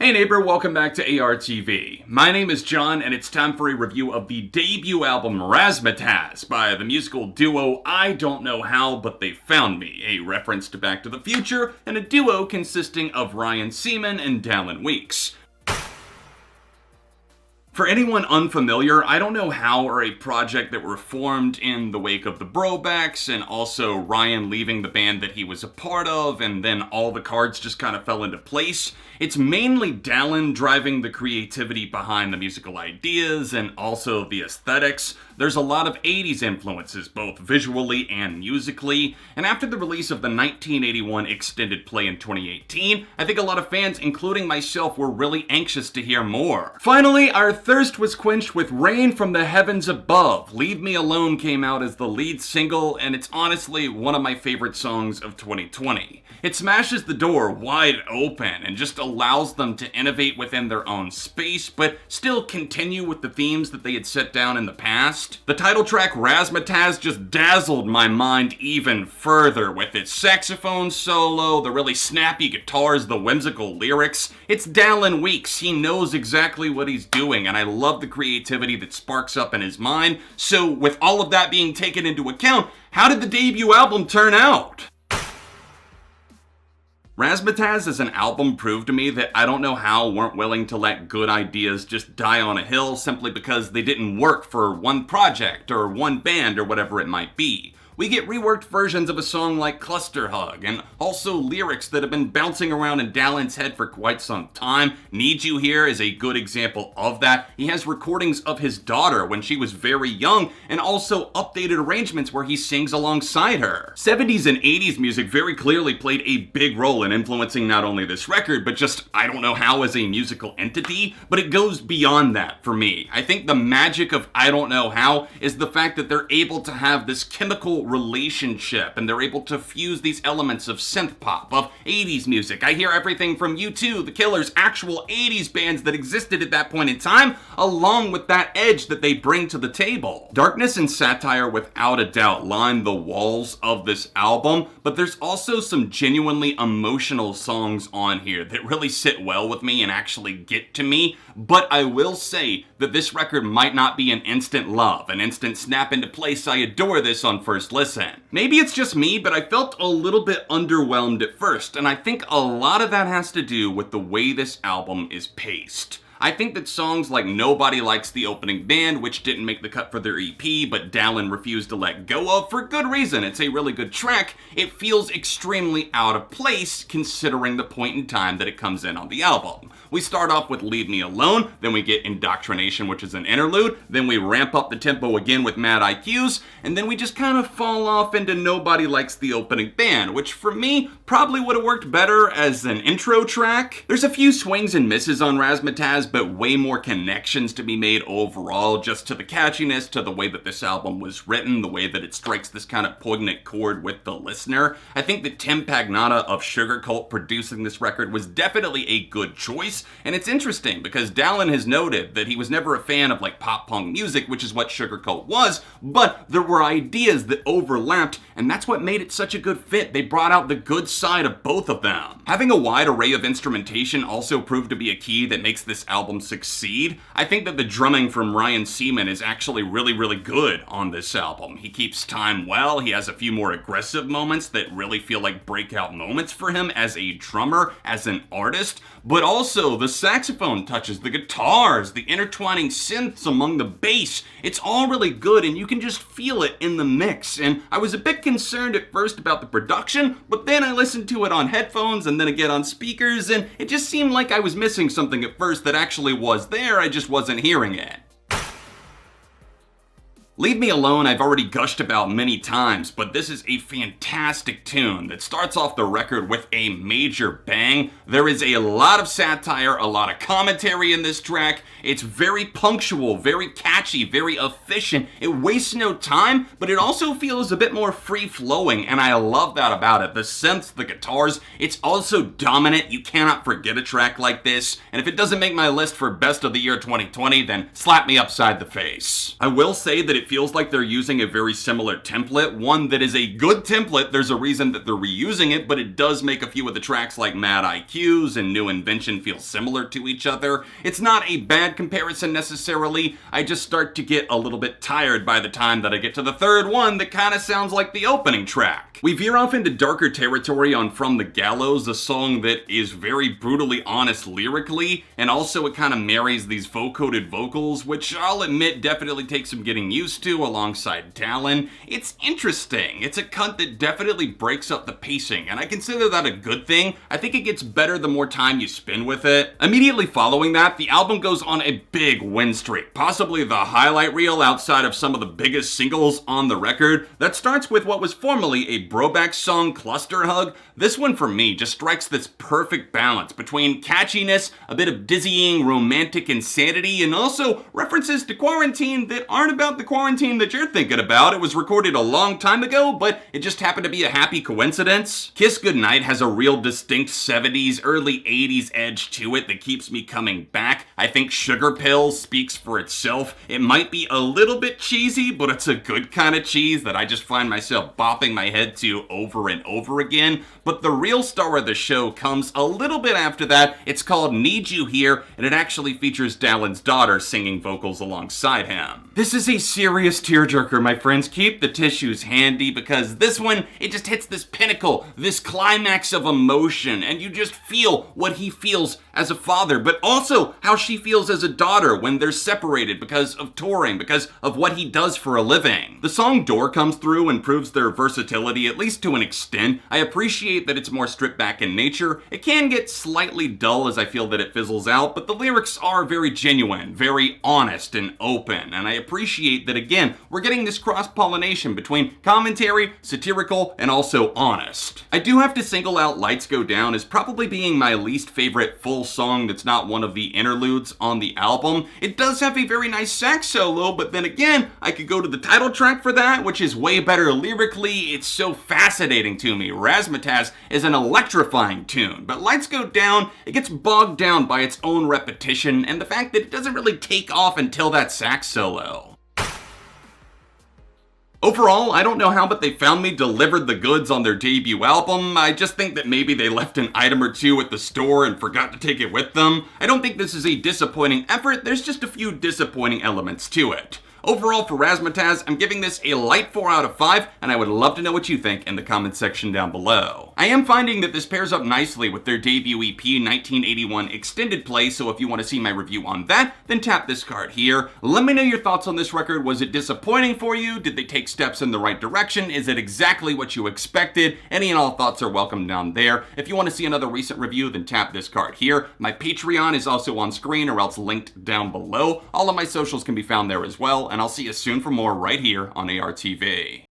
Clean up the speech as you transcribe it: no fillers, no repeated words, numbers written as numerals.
Hey neighbor, welcome back to ARTV. My name is John, and it's time for a review of the debut album Razzmatazz by the musical duo I Don't Know How, But They Found Me, a reference to Back to the Future, and a duo consisting of Ryan Seaman and Dallon Weekes. For anyone unfamiliar, I Don't Know How are a project that were formed in the wake of the Brobacks, and also Ryan leaving the band that he was a part of, and then all the cards just kind of fell into place. It's mainly Dallon driving the creativity behind the musical ideas and also the aesthetics. There's a lot of 80s influences, both visually and musically, and after the release of the 1981 extended play in 2018, I think a lot of fans, including myself, were really anxious to hear more. Finally, our thirst was quenched with Rain from the Heavens Above. Leave Me Alone came out as the lead single, and it's honestly one of my favorite songs of 2020. It smashes the door wide open and just allows them to innovate within their own space, but still continue with the themes that they had set down in the past. The title track, Razzmatazz, just dazzled my mind even further with its saxophone solo, the really snappy guitars, the whimsical lyrics. It's Dallon Weekes. He knows exactly what he's doing, and I love the creativity that sparks up in his mind. So with all of that being taken into account, how did the debut album turn out? Razzmatazz as an album proved to me that I Don't Know How weren't willing to let good ideas just die on a hill simply because they didn't work for one project or one band or whatever it might be. We get reworked versions of a song like Clusterhug, and also lyrics that have been bouncing around in Dallon's head for quite some time. Need You Here is a good example of that. He has recordings of his daughter when she was very young, and also updated arrangements where he sings alongside her. 70s and 80s music very clearly played a big role in influencing not only this record, but just I Don't Know How as a musical entity, but it goes beyond that for me. I think the magic of I Don't Know How is the fact that they're able to have this chemical relationship, and they're able to fuse these elements of synth pop, of 80s music. I hear everything from U2, The Killers, actual 80s bands that existed at that point in time, along with that edge that they bring to the table. Darkness and satire without a doubt line the walls of this album, but there's also some genuinely emotional songs on here that really sit well with me and actually get to me. But I will say that this record might not be an instant love, an instant snap into place, I adore this on first listen. Maybe it's just me, but I felt a little bit underwhelmed at first, and I think a lot of that has to do with the way this album is paced. I think that songs like Nobody Likes the Opening Band, which didn't make the cut for their EP, but Dallon refused to let go of for good reason, it's a really good track, it feels extremely out of place considering the point in time that it comes in on the album. We start off with Leave Me Alone, then we get Indoctrination, which is an interlude, then we ramp up the tempo again with Mad IQs, and then we just kind of fall off into Nobody Likes the Opening Band, which for me probably would have worked better as an intro track. There's a few swings and misses on Razzmatazz, but way more connections to be made overall, just to the catchiness, to the way that this album was written, the way that it strikes this kind of poignant chord with the listener. I think that Tim Pagnotta of Sugar Cult producing this record was definitely a good choice, and it's interesting because Dallon has noted that he was never a fan of like pop punk music, which is what Sugar Cult was, but there were ideas that overlapped, and that's what made it such a good fit. They brought out the good side of both of them. Having a wide array of instrumentation also proved to be a key that makes this album succeed. I think that the drumming from Ryan Seaman is actually really good on this album. He keeps time well, he has a few more aggressive moments that really feel like breakout moments for him as a drummer, as an artist, but also the saxophone touches, the guitars, the intertwining synths among the bass. It's all really good and you can just feel it in the mix, and I was a bit concerned at first about the production, but then I listened to it on headphones and then again on speakers, and it just seemed like I was missing something at first that actually was there, I just wasn't hearing it. Leave Me Alone I've already gushed about many times, but this is a fantastic tune that starts off the record with a major bang. There is a lot of satire, a lot of commentary in this track. It's very punctual, very catchy, very efficient. It wastes no time, but it also feels a bit more free-flowing, and I love that about it. The synths, the guitars, it's also dominant. You cannot forget a track like this, and if it doesn't make my list for Best of the Year 2020, then slap me upside the face. I will say that it feels like they're using a very similar template, one that is a good template. There's a reason that they're reusing it, but it does make a few of the tracks like Mad IQs and New Invention feel similar to each other. It's not a bad comparison necessarily, I just start to get a little bit tired by the time that I get to the third one that kind of sounds like the opening track. We veer off into darker territory on From the Gallows, a song that is very brutally honest lyrically, and also it kind of marries these vocoded vocals, which I'll admit definitely takes some getting used to alongside Dallon. It's interesting. It's a cut that definitely breaks up the pacing, and I consider that a good thing. I think it gets better the more time you spend with it. Immediately following that, the album goes on a big win streak, possibly the highlight reel outside of some of the biggest singles on the record. That starts with what was formerly a Broback song, Clusterhug. This one for me just strikes this perfect balance between catchiness, a bit of dizzying romantic insanity, and also references to quarantine that aren't about the quarantine that you're thinking about. It was recorded a long time ago, but it just happened to be a happy coincidence. Kiss Goodnight has a real distinct 70s, early 80s edge to it that keeps me coming back. I think Sugar Pills speaks for itself. It might be a little bit cheesy, but it's a good kind of cheese that I just find myself bopping my head to over and over again. But the real star of the show comes a little bit after that. It's called Need You Here, and it actually features Dallon's daughter singing vocals alongside him. This is a serious tearjerker, my friends. Keep the tissues handy, because this one, it just hits this pinnacle, this climax of emotion, and you just feel what he feels as a father, but also how she feels as a daughter when they're separated because of touring, because of what he does for a living. The song Door comes through and proves their versatility, at least to an extent. I appreciate that it's more stripped back in nature. It can get slightly dull as I feel that it fizzles out, but the lyrics are very genuine, very honest and open, and I appreciate that, again, we're getting this cross-pollination between commentary, satirical, and also honest. I do have to single out Lights Go Down as probably being my least favorite full song that's not one of the interludes on the album. It does have a very nice sax solo, but then again, I could go to the title track for that, which is way better lyrically. It's so fascinating to me. Razzmatazz is an electrifying tune, but Lights Go Down, it gets bogged down by its own repetition and the fact that it doesn't really take off until that sax solo. Overall, I don't know how, but they found me delivered the goods on their debut album. I just think that maybe they left an item or two at the store and forgot to take it with them. I don't think this is a disappointing effort, there's just a few disappointing elements to it. Overall, for Razzmatazz, I'm giving this a light 4 out of 5, and I would love to know what you think in the comments section down below. I am finding that this pairs up nicely with their debut EP, 1981 Extended Play, so if you want to see my review on that, then tap this card here. Let me know your thoughts on this record. Was it disappointing for you? Did they take steps in the right direction? Is it exactly what you expected? Any and all thoughts are welcome down there. If you want to see another recent review, then tap this card here. My Patreon is also on screen or else linked down below. All of my socials can be found there as well, and I'll see you soon for more right here on ARTV.